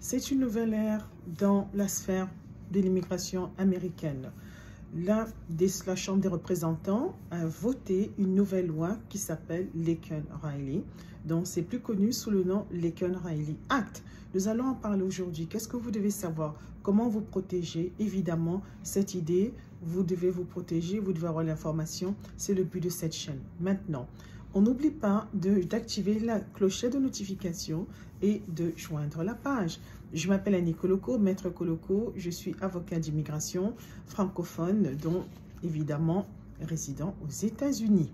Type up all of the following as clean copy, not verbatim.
C'est une nouvelle ère dans la sphère de l'immigration américaine. La Chambre des représentants a voté une nouvelle loi qui s'appelle Laken-Riley, dont c'est plus connu sous le nom Laken-Riley Act. Nous allons en parler aujourd'hui. Qu'est-ce que vous devez savoir? Comment vous protéger? Évidemment, cette idée, vous devez vous protéger, vous devez avoir l'information. C'est le but de cette chaîne. Maintenant, on n'oublie pas d'activer la clochette de notification et de joindre la page. Je m'appelle Annie Coloco, maître Coloco. Je suis avocat d'immigration francophone, dont évidemment résident aux États-Unis.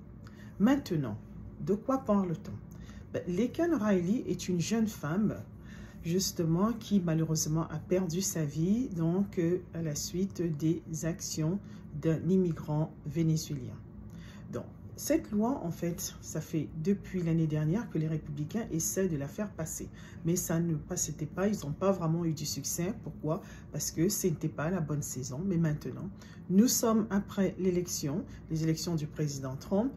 Maintenant, de quoi parle-t-on? Laken-Riley est une jeune femme, justement, qui malheureusement a perdu sa vie donc à la suite des actions d'un immigrant vénézuélien. Donc, cette loi, en fait, ça fait depuis l'année dernière que les républicains essaient de la faire passer. Mais ça ne passait pas, ils n'ont pas vraiment eu du succès. Pourquoi? Parce que ce n'était pas la bonne saison. Mais maintenant, nous sommes après l'élection, les élections du président Trump.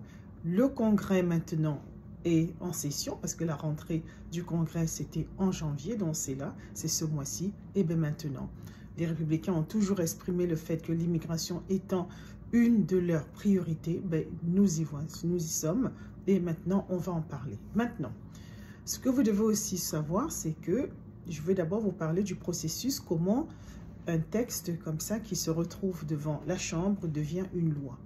Le Congrès maintenant est en session parce que la rentrée du Congrès, c'était en janvier. Donc c'est là, c'est ce mois-ci. Et bien maintenant, les républicains ont toujours exprimé le fait que l'immigration étant une de leurs priorités, nous y sommes et maintenant on va en parler. Maintenant, ce que vous devez aussi savoir, c'est que je vais d'abord vous parler du processus, comment un texte comme ça qui se retrouve devant la Chambre devient une loi.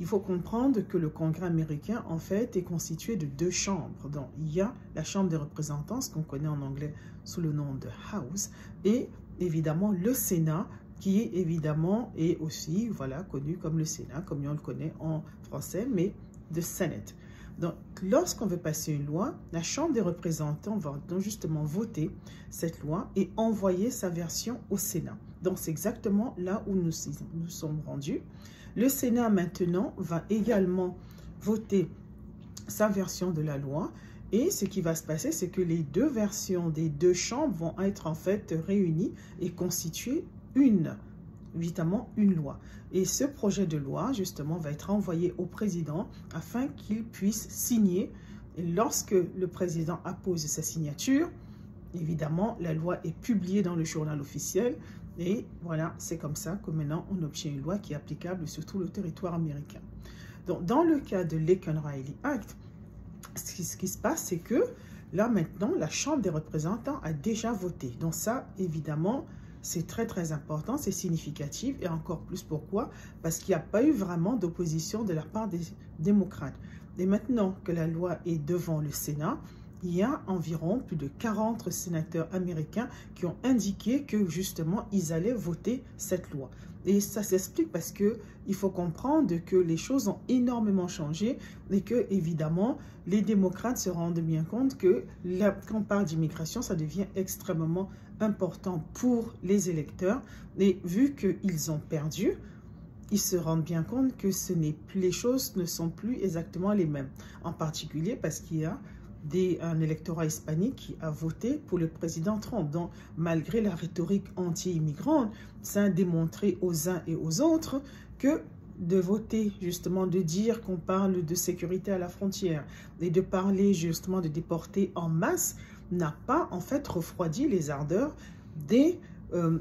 Il faut comprendre que le Congrès américain, en fait, est constitué de deux chambres. Donc, il y a la Chambre des représentants, ce qu'on connaît en anglais sous le nom de House, et évidemment le Sénat, qui est évidemment et aussi voilà, connu comme le Sénat, comme on le connaît en français, mais de Senate. Donc, lorsqu'on veut passer une loi, la Chambre des représentants va donc justement voter cette loi et envoyer sa version au Sénat. Donc, c'est exactement là où nous sommes rendus. Le Sénat, maintenant, va également voter sa version de la loi. Et ce qui va se passer, c'est que les deux versions des deux chambres vont être en fait réunies et constituer évidemment une loi. Et ce projet de loi, justement, va être envoyé au président afin qu'il puisse signer. Et lorsque le président appose sa signature, évidemment, la loi est publiée dans le journal officiel. Et voilà, c'est comme ça que maintenant, on obtient une loi qui est applicable sur tout le territoire américain. Donc, dans le cas de Laken-Riley Act, ce qui se passe, c'est que là, maintenant, la Chambre des représentants a déjà voté. Donc ça, évidemment, c'est très, très important, c'est significatif. Et encore plus, pourquoi? Parce qu'il n'y a pas eu vraiment d'opposition de la part des démocrates. Et maintenant que la loi est devant le Sénat, il y a environ plus de 40 sénateurs américains qui ont indiqué que, justement, ils allaient voter cette loi. Et ça s'explique parce que il faut comprendre que les choses ont énormément changé et que, évidemment, les démocrates se rendent bien compte que quand on parle d'immigration, ça devient extrêmement important pour les électeurs. Et vu qu'ils ont perdu, ils se rendent bien compte que les choses ne sont plus exactement les mêmes. En particulier parce qu'il y a un électorat hispanique qui a voté pour le président Trump. Donc, malgré la rhétorique anti-immigrante, ça a démontré aux uns et aux autres que de voter, justement, de dire qu'on parle de sécurité à la frontière et de parler, justement, de déporter en masse, n'a pas, en fait, refroidi les ardeurs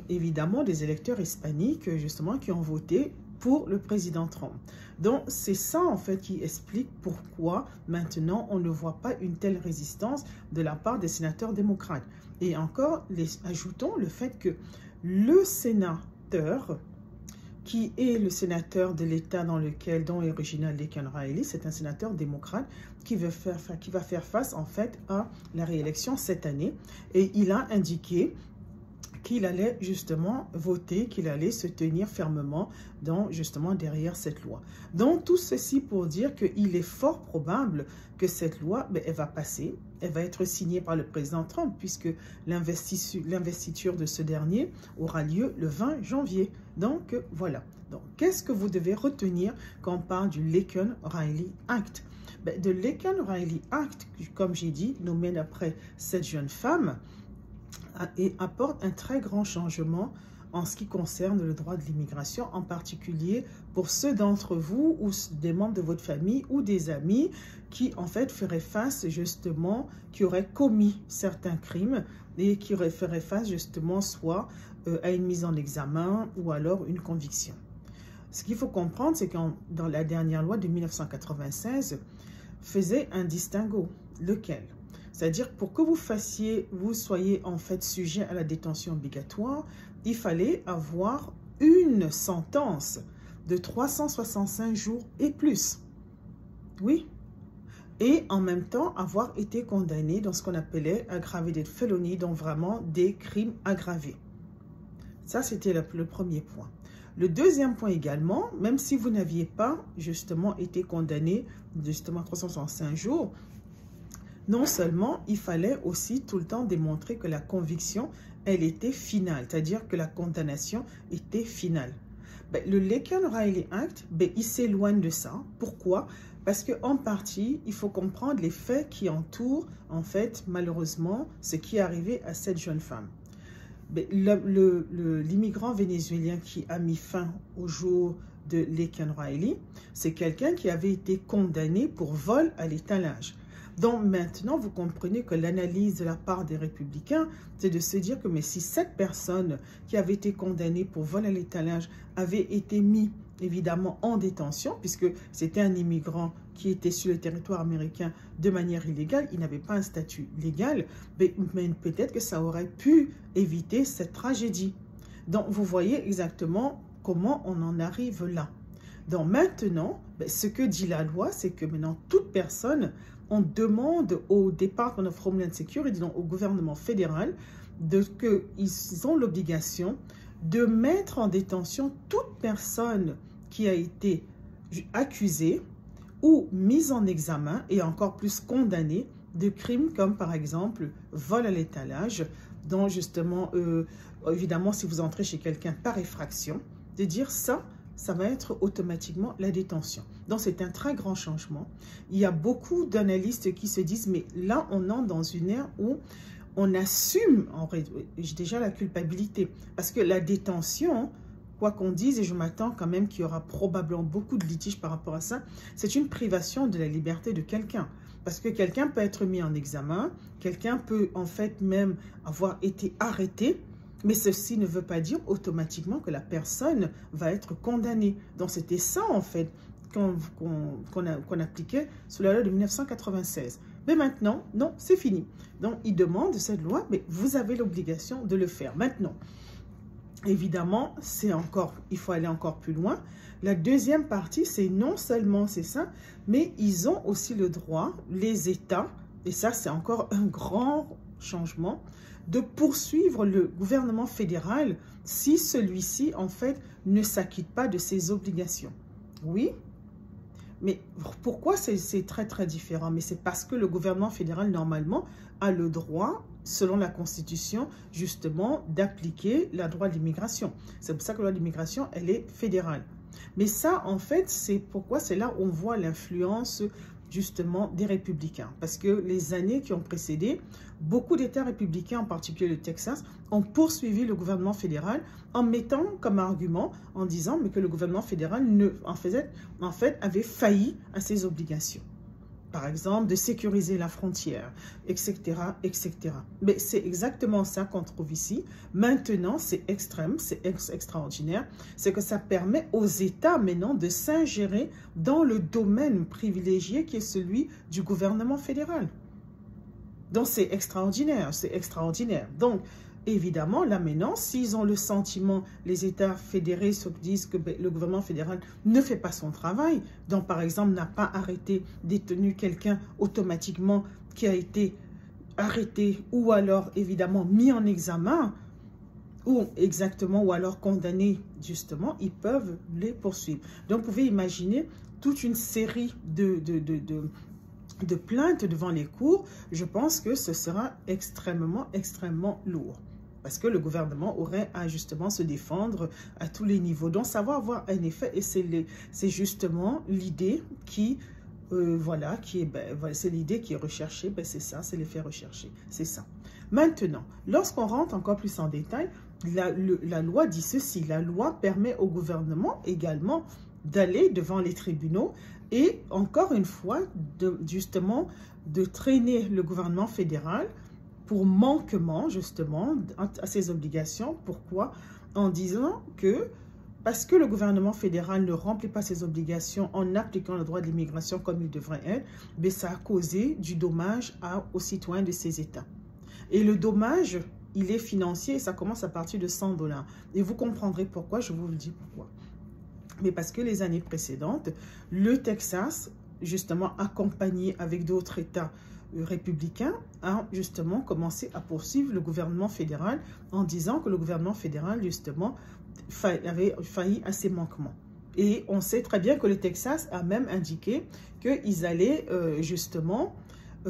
évidemment, des électeurs hispaniques, justement, qui ont voté pour le président Trump. Donc, c'est ça, en fait, qui explique pourquoi, maintenant, on ne voit pas une telle résistance de la part des sénateurs démocrates. Et encore, ajoutons le fait que le sénateur, qui est le sénateur de l'État dont est originaire Laken-Riley, c'est un sénateur démocrate qui va faire face, en fait, à la réélection cette année. Et il a indiqué qu'il allait justement voter, qu'il allait se tenir fermement justement derrière cette loi. Donc, tout ceci pour dire qu'il est fort probable que cette loi, elle va passer, elle va être signée par le président Trump, puisque l'investiture de ce dernier aura lieu le 20 janvier. Donc, voilà. Donc, qu'est-ce que vous devez retenir quand on parle du Laken-Riley Act? De Laken-Riley Act, comme j'ai dit, nommé d'après cette jeune femme, et apporte un très grand changement en ce qui concerne le droit de l'immigration, en particulier pour ceux d'entre vous ou des membres de votre famille ou des amis qui, en fait, feraient face, justement, qui auraient commis certains crimes et qui ferait face justement soit à une mise en examen ou alors une conviction. Ce qu'il faut comprendre, c'est que dans la dernière loi de 1996, faisait un distinguo. Lequel? C'est-à-dire, pour que vous soyez en fait sujet à la détention obligatoire, il fallait avoir une sentence de 365 jours et plus. Oui. Et en même temps, avoir été condamné dans ce qu'on appelait aggravated felony, donc vraiment des crimes aggravés. Ça, c'était le premier point. Le deuxième point également, même si vous n'aviez pas justement été condamné justement 365 jours, non seulement il fallait aussi tout le temps démontrer que la conviction, elle était finale, c'est-à-dire que la condamnation était finale. Ben, le Laken-Riley Act, ben, il s'éloigne de ça. Pourquoi? Parce qu'en partie, il faut comprendre les faits qui entourent, en fait, malheureusement, ce qui est arrivé à cette jeune femme. L'immigrant vénézuélien qui a mis fin au jour de Laken-Riley, c'est quelqu'un qui avait été condamné pour vol à l'étalage. Donc maintenant, vous comprenez que l'analyse de la part des républicains, c'est de se dire que mais si cette personne qui avait été condamnée pour vol à l'étalage avait été mise évidemment en détention, puisque c'était un immigrant qui était sur le territoire américain de manière illégale, il n'avait pas un statut légal, mais peut-être que ça aurait pu éviter cette tragédie. Donc vous voyez exactement comment on en arrive là. Donc maintenant, ce que dit la loi, c'est que maintenant toute personne, on demande au Department of Homeland Security, donc au gouvernement fédéral, qu'ils ont l'obligation de mettre en détention toute personne qui a été accusée ou mise en examen et encore plus condamnée de crimes comme par exemple vol à l'étalage, dont justement, évidemment, si vous entrez chez quelqu'un par effraction, de dire ça va être automatiquement la détention. Donc, c'est un très grand changement. Il y a beaucoup d'analystes qui se disent, mais là, on entre dans une ère où on assume déjà la culpabilité. Parce que la détention, quoi qu'on dise, et je m'attends quand même qu'il y aura probablement beaucoup de litiges par rapport à ça, c'est une privation de la liberté de quelqu'un. Parce que quelqu'un peut être mis en examen, quelqu'un peut en fait même avoir été arrêté, mais ceci ne veut pas dire automatiquement que la personne va être condamnée. Donc c'était ça en fait qu'on appliquait sous la loi de 1996. Mais maintenant, non, c'est fini. Donc il demande cette loi, mais vous avez l'obligation de le faire. Maintenant, évidemment, il faut aller encore plus loin. La deuxième partie, c'est non seulement c'est ça, mais ils ont aussi le droit, les États, et ça c'est encore un grand changement, de poursuivre le gouvernement fédéral si celui-ci, en fait, ne s'acquitte pas de ses obligations. Oui, mais pourquoi c'est très, très différent? Mais c'est parce que le gouvernement fédéral, normalement, a le droit, selon la Constitution, justement, d'appliquer la loi d'immigration. C'est pour ça que la loi d'immigration, elle est fédérale. Mais ça, en fait, c'est là où on voit l'influence justement des républicains. Parce que les années qui ont précédé, beaucoup d'États républicains, en particulier le Texas, ont poursuivi le gouvernement fédéral en mettant comme argument, en disant mais que le gouvernement fédéral avait failli à ses obligations. Par exemple, de sécuriser la frontière, etc., etc. Mais c'est exactement ça qu'on trouve ici. Maintenant, c'est extrême, c'est extraordinaire. C'est que ça permet aux États maintenant de s'ingérer dans le domaine privilégié qui est celui du gouvernement fédéral. Donc, c'est extraordinaire, c'est extraordinaire. Donc, évidemment, là maintenant, s'ils ont le sentiment, les États fédérés se disent que le gouvernement fédéral ne fait pas son travail, donc par exemple n'a pas arrêté, détenu quelqu'un automatiquement qui a été arrêté ou alors évidemment mis en examen ou alors condamné justement, ils peuvent les poursuivre. Donc vous pouvez imaginer toute une série de plaintes devant les cours. Je pense que ce sera extrêmement, extrêmement lourd. Parce que le gouvernement aurait à justement se défendre à tous les niveaux. Donc ça va avoir un effet et c'est justement l'idée qui, c'est l'idée qui est recherchée. C'est ça, c'est l'effet recherché. C'est ça. Maintenant, lorsqu'on rentre encore plus en détail, la loi dit ceci. La loi permet au gouvernement également d'aller devant les tribunaux et encore une fois, justement, de traîner le gouvernement fédéral pour manquement, justement, à ses obligations. Pourquoi? En disant que, parce que le gouvernement fédéral ne remplit pas ses obligations en appliquant le droit de l'immigration comme il devrait être, mais ça a causé du dommage aux citoyens de ces États. Et le dommage, il est financier et ça commence à partir de 100 $. Et vous comprendrez pourquoi, je vous le dis pourquoi. Mais parce que les années précédentes, le Texas, justement accompagné avec d'autres États républicains, a justement commencé à poursuivre le gouvernement fédéral en disant que le gouvernement fédéral, justement, avait failli à ses manquements. Et on sait très bien que le Texas a même indiqué qu'ils allaient justement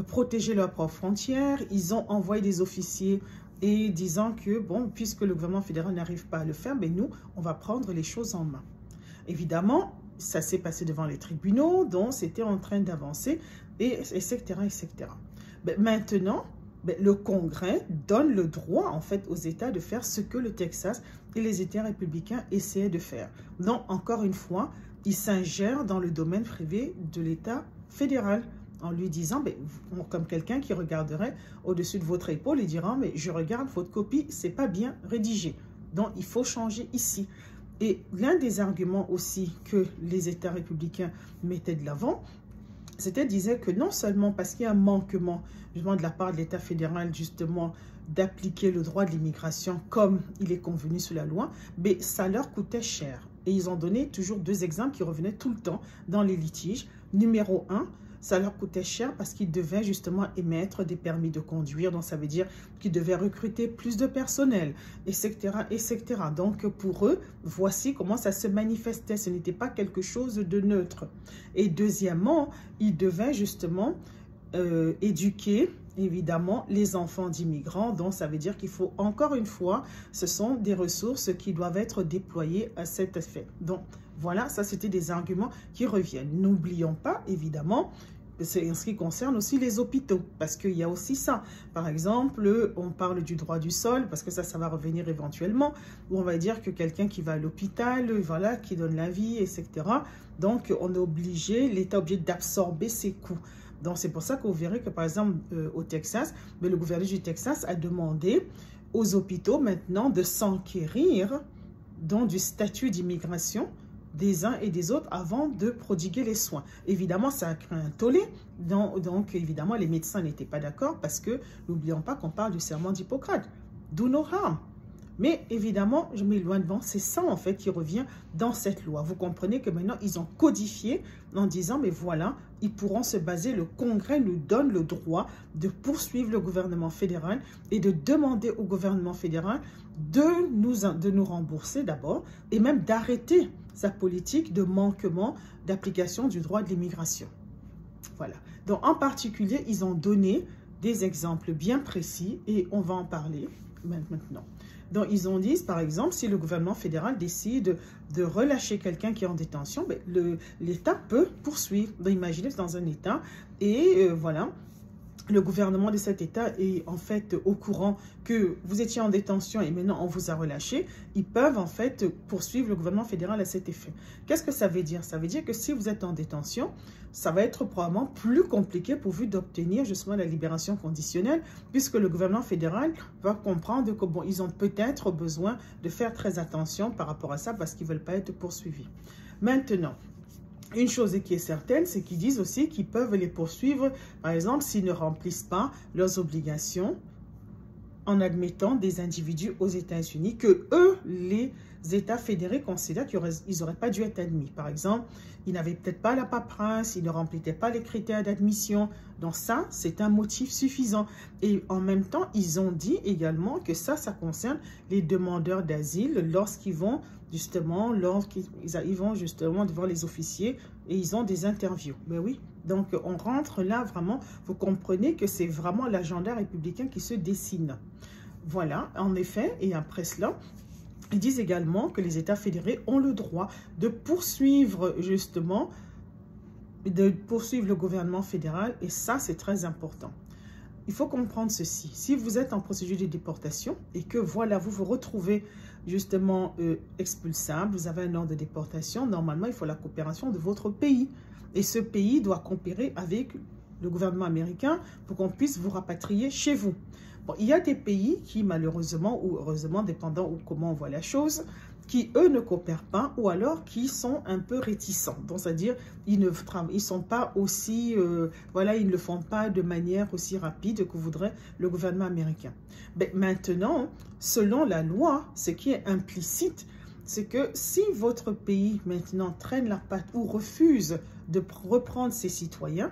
protéger leurs propres frontières. Ils ont envoyé des officiers et disant que, bon, puisque le gouvernement fédéral n'arrive pas à le faire, mais nous, on va prendre les choses en main. Évidemment, ça s'est passé devant les tribunaux, donc c'était en train d'avancer, etc., etc. Mais maintenant, le Congrès donne le droit, en fait, aux États de faire ce que le Texas et les États républicains essayaient de faire. Donc, encore une fois, ils s'ingèrent dans le domaine privé de l'État fédéral, en lui disant, comme quelqu'un qui regarderait au-dessus de votre épaule et dira, mais je regarde votre copie, c'est pas bien rédigé. Donc, il faut changer ici. Et l'un des arguments aussi que les États républicains mettaient de l'avant, c'était disait que non seulement parce qu'il y a un manquement justement de la part de l'État fédéral justement d'appliquer le droit de l'immigration comme il est convenu sous la loi, mais ça leur coûtait cher. Et ils ont donné toujours deux exemples qui revenaient tout le temps dans les litiges. Numéro 1, ça leur coûtait cher parce qu'ils devaient justement émettre des permis de conduire. Donc, ça veut dire qu'ils devaient recruter plus de personnel, etc., etc. Donc, pour eux, voici comment ça se manifestait. Ce n'était pas quelque chose de neutre. Et deuxièmement, ils devaient justement éduquer, évidemment, les enfants d'immigrants. Donc, ça veut dire qu'il faut, encore une fois, ce sont des ressources qui doivent être déployées à cet effet. Donc, voilà, ça c'était des arguments qui reviennent. N'oublions pas, évidemment, c'est en ce qui concerne aussi les hôpitaux, parce qu'il y a aussi ça. Par exemple, on parle du droit du sol, parce que ça va revenir éventuellement, où on va dire que quelqu'un qui va à l'hôpital, voilà, qui donne la vie, etc. Donc, on est obligé, l'État est obligé d'absorber ses coûts. Donc, c'est pour ça que vous verrez que, par exemple, au Texas, le gouverneur du Texas a demandé aux hôpitaux maintenant de s'enquérir du statut d'immigration des uns et des autres avant de prodiguer les soins. Évidemment, ça a créé un tollé. Donc, évidemment, les médecins n'étaient pas d'accord parce que, n'oublions pas qu'on parle du serment d'Hippocrate. Do no harm. Mais évidemment, je m'éloigne devant, c'est ça en fait qui revient dans cette loi. Vous comprenez que maintenant, ils ont codifié en disant, mais voilà, ils pourront se baser, le Congrès nous donne le droit de poursuivre le gouvernement fédéral et de demander au gouvernement fédéral de nous rembourser d'abord et même d'arrêter sa politique de manquement d'application du droit de l'immigration. Voilà. Donc, en particulier, ils ont donné des exemples bien précis et on va en parler maintenant. Donc, ils ont dit, par exemple, si le gouvernement fédéral décide de relâcher quelqu'un qui est en détention, l'État peut poursuivre. Donc, imaginez dans un État et voilà, le gouvernement de cet État est en fait au courant que vous étiez en détention et maintenant on vous a relâché, ils peuvent en fait poursuivre le gouvernement fédéral à cet effet. Qu'est-ce que ça veut dire? Ça veut dire que si vous êtes en détention, ça va être probablement plus compliqué pour vous d'obtenir justement la libération conditionnelle puisque le gouvernement fédéral va comprendre que bon, ils ont peut-être besoin de faire très attention par rapport à ça parce qu'ils ne veulent pas être poursuivis. Maintenant, une chose qui est certaine, c'est qu'ils disent aussi qu'ils peuvent les poursuivre, par exemple, s'ils ne remplissent pas leurs obligations en admettant des individus aux États-Unis que eux, les États fédérés, considèrent qu'ils n'auraient pas dû être admis. Par exemple, ils n'avaient peut-être pas la paperasse, ils ne remplissaient pas les critères d'admission. Donc ça, c'est un motif suffisant. Et en même temps, ils ont dit également que ça concerne les demandeurs d'asile lorsqu'ils vont justement, devant les officiers et ils ont des interviews. Ben oui, donc on rentre là vraiment, vous comprenez que c'est vraiment l'agenda républicain qui se dessine. Voilà, en effet, et après cela, ils disent également que les États fédérés ont le droit de poursuivre justement, le gouvernement fédéral et ça c'est très important. Il faut comprendre ceci, si vous êtes en procédure de déportation et que voilà, vous vous retrouvez justement expulsable, vous avez un ordre de déportation, normalement il faut la coopération de votre pays et ce pays doit coopérer avec le gouvernement américain pour qu'on puisse vous rapatrier chez vous. Bon, il y a des pays qui, malheureusement ou heureusement, dépendant ou comment on voit la chose, qui, eux, ne coopèrent pas ou alors qui sont un peu réticents. Donc, c'est-à-dire, ils ne sont pas aussi, voilà, ils ne le font pas de manière aussi rapide que voudrait le gouvernement américain. Mais maintenant, selon la loi, ce qui est implicite, c'est que si votre pays maintenant traîne la patte ou refuse de reprendre ses citoyens,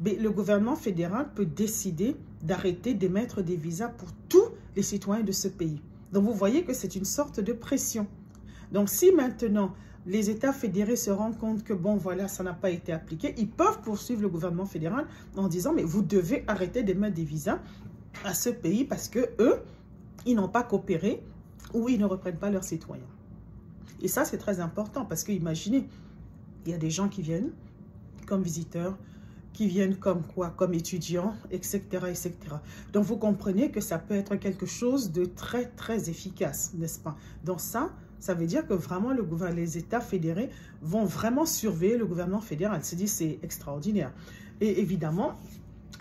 le gouvernement fédéral peut décider d'arrêter d'émettre des visas pour tous les citoyens de ce pays. Donc, vous voyez que c'est une sorte de pression. Donc, si maintenant les États fédérés se rendent compte que, bon, voilà, ça n'a pas été appliqué, ils peuvent poursuivre le gouvernement fédéral en disant, mais vous devez arrêter d'émettre des visas à ce pays parce que eux, ils n'ont pas coopéré ou ils ne reprennent pas leurs citoyens. Et ça, c'est très important parce que, imaginez, il y a des gens qui viennent comme visiteurs, qui viennent comme quoi, comme étudiants, etc., etc. Donc, vous comprenez que ça peut être quelque chose de très, très efficace, n'est-ce pas? Donc, ça veut dire que vraiment les États fédérés vont vraiment surveiller le gouvernement fédéral. C'est extraordinaire. Et évidemment,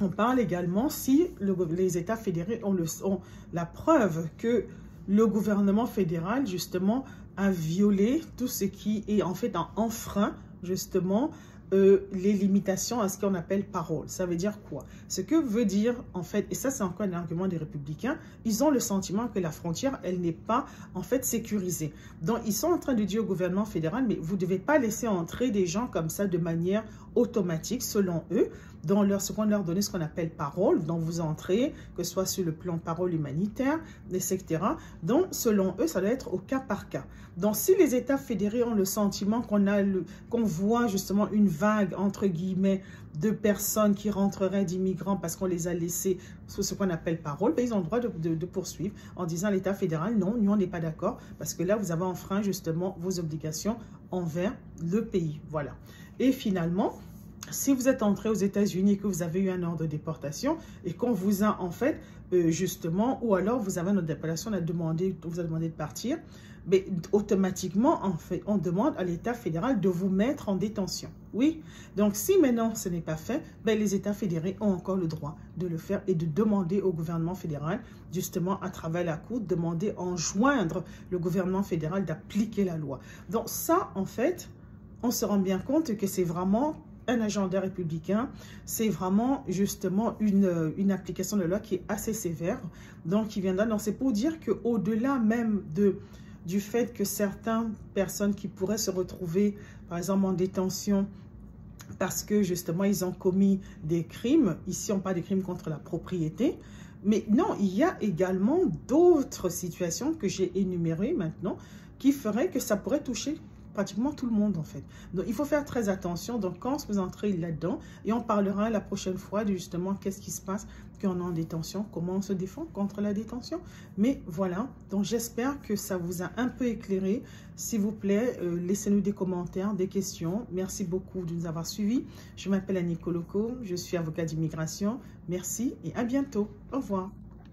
on parle également si les États fédérés ont la preuve que le gouvernement fédéral, justement, a violé tout ce qui est en fait un enfreint, justement, les limitations à ce qu'on appelle parole. Ça veut dire quoi? Ce que veut dire, en fait, et ça c'est encore un argument des républicains, ils ont le sentiment que la frontière, elle n'est pas, en fait, sécurisée. Donc, ils sont en train de dire au gouvernement fédéral, mais vous ne devez pas laisser entrer des gens comme ça de manière automatique, selon eux, dans ce qu'on leur donne, ce qu'on appelle parole, dont vous entrez, que ce soit sur le plan parole humanitaire, etc. Donc, selon eux, ça doit être au cas par cas. Donc, si les États fédérés ont le sentiment qu'on voit justement une vague, entre guillemets, de personnes qui rentreraient d'immigrants parce qu'on les a laissés sous ce qu'on appelle parole, ils ont le droit de poursuivre en disant à l'État fédéral, non, nous on n'est pas d'accord parce que là, vous avez enfreint justement vos obligations envers le pays. Voilà. Et finalement, si vous êtes entré aux États-Unis et que vous avez eu un ordre de déportation et qu'on vous a en fait justement, ou alors vous avez un ordre de déportation, on vous a demandé de partir, mais automatiquement, en fait, on demande à l'État fédéral de vous mettre en détention. Oui, donc si maintenant ce n'est pas fait, les États fédérés ont encore le droit de le faire et de demander au gouvernement fédéral, justement à travers la Cour, demander enjoindre le gouvernement fédéral d'appliquer la loi. Donc ça, en fait, on se rend bien compte que c'est vraiment un agenda républicain, c'est vraiment justement une application de loi qui est assez sévère, donc qui viendra. Donc c'est pour dire qu'au-delà même du fait que certaines personnes qui pourraient se retrouver, par exemple, en détention parce que justement ils ont commis des crimes, ici on parle des crimes contre la propriété, mais non, il y a également d'autres situations que j'ai énumérées maintenant qui feraient que ça pourrait toucher pratiquement tout le monde en fait. Donc il faut faire très attention. Donc quand vous entrez là-dedans, et on parlera la prochaine fois de justement qu'est-ce qui se passe quand on est en détention, comment on se défend contre la détention. Mais voilà, donc j'espère que ça vous a un peu éclairé. S'il vous plaît, laissez-nous des commentaires, des questions. Merci beaucoup de nous avoir suivis. Je m'appelle Annie Koloko, je suis avocat d'immigration. Merci et à bientôt. Au revoir.